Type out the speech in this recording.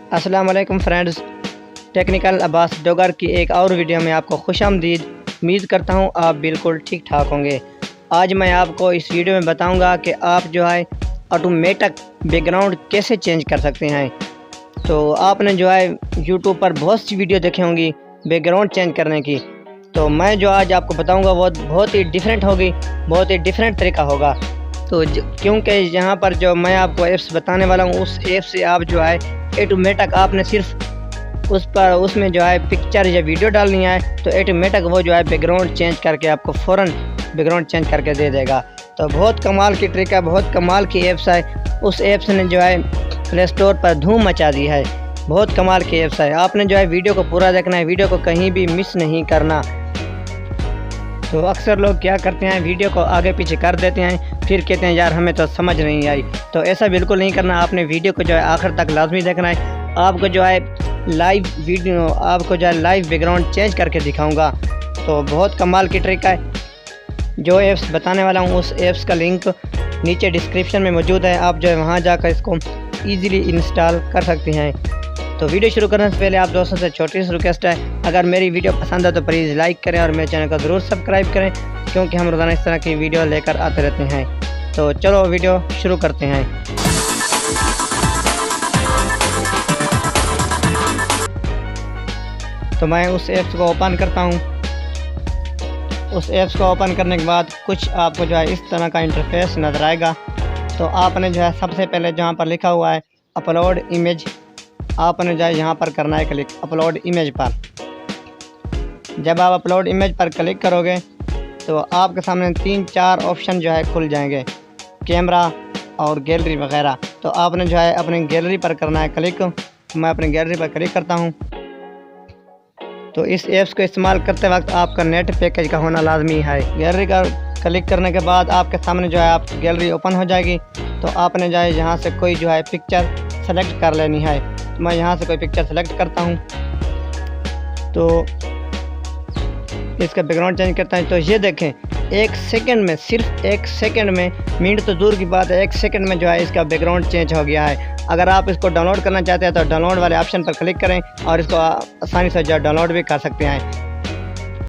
अस्सलाम वालेकुम friends, technical Abbas Dogar की एक और वीडियो में आपको खुशामदीद। उम्मीद करता हूँ आप बिल्कुल ठीक ठाक होंगे। आज मैं आपको इस वीडियो में बताऊंगा कि आप जो है ऑटोमेटिक बैकग्राउंड कैसे चेंज कर सकते हैं। तो आपने जो है यूट्यूब पर बहुत सी वीडियो देखी होंगी बैकग्राउंड चेंज करने की, तो मैं जो आज आपको बताऊँगा वो बहुत ही डिफरेंट होगी, बहुत ही डिफरेंट तरीका होगा। तो क्योंकि यहाँ पर जो मैं आपको ऐप्स बताने वाला हूँ उस ऐप से आप जो है ऑटोमेटिक आपने सिर्फ उसमें जो है पिक्चर या वीडियो डालनी है तो ऑटोमेटिक वो जो है बैकग्राउंड चेंज करके आपको फ़ौरन बैकग्राउंड चेंज करके दे देगा। तो बहुत कमाल की ट्रिक है, बहुत कमाल की ऐप्स है। उस ऐप्स ने जो है प्ले स्टोर पर धूम मचा दी है। बहुत कमाल की ऐप्स है। आपने जो है वीडियो को पूरा देखना है, वीडियो को कहीं भी मिस नहीं करना। तो अक्सर लोग क्या करते हैं, वीडियो को आगे पीछे कर देते हैं, फिर कहते हैं यार हमें तो समझ नहीं आई। तो ऐसा बिल्कुल नहीं करना। आपने वीडियो को जो है आखिर तक लाजमी देखना है। आपको जो है लाइव वीडियो, आपको जो है लाइव बैकग्राउंड चेंज करके दिखाऊंगा। तो बहुत कमाल की ट्रिक है। जो ऐप्स बताने वाला हूँ उस ऐप्स का लिंक नीचे डिस्क्रिप्शन में मौजूद है। आप जो है वहाँ जाकर इसको ईज़िली इंस्टॉल कर सकते हैं। तो वीडियो शुरू करने से पहले आप दोस्तों से छोटी सी रिक्वेस्ट है, अगर मेरी वीडियो पसंद है तो प्लीज़ लाइक करें और मेरे चैनल को ज़रूर सब्सक्राइब करें, क्योंकि हम रोज़ाना इस तरह की वीडियो लेकर आते रहते हैं। तो चलो वीडियो शुरू करते हैं। तो मैं उस ऐप्स को ओपन करता हूँ। उस ऐप्स को ओपन करने के बाद कुछ आपको जो है इस तरह का इंटरफेस नज़र आएगा। तो आपने जो है सबसे पहले जहाँ पर लिखा हुआ है अपलोड इमेज, आपने जो है यहाँ पर करना है क्लिक अपलोड इमेज पर। जब आप अपलोड इमेज पर क्लिक करोगे तो आपके सामने 3-4 ऑप्शन जो है खुल जाएंगे, कैमरा और गैलरी वगैरह। तो आपने जो है अपनी गैलरी पर करना है क्लिक। मैं अपनी गैलरी पर क्लिक करता हूँ। तो इस ऐप्स को इस्तेमाल करते वक्त आपका नेट पैकेज का होना लाजमी है। गैलरी का क्लिक करने के बाद आपके सामने जो है आप गैलरी ओपन हो जाएगी। तो आपने जो है यहाँ से कोई जो है पिक्चर सेलेक्ट कर लेनी है। तो मैं यहाँ से कोई पिक्चर सेलेक्ट करता हूँ। तो इसका बैकग्राउंड चेंज करता है। तो ये देखें, 1 सेकंड में, सिर्फ 1 सेकंड में, मिनट तो दूर की बात है, 1 सेकंड में जो है इसका बैकग्राउंड चेंज हो गया है। अगर आप इसको डाउनलोड करना चाहते हैं तो डाउनलोड वाले ऑप्शन पर क्लिक करें और इसको आसानी से जो डाउनलोड भी कर सकते हैं।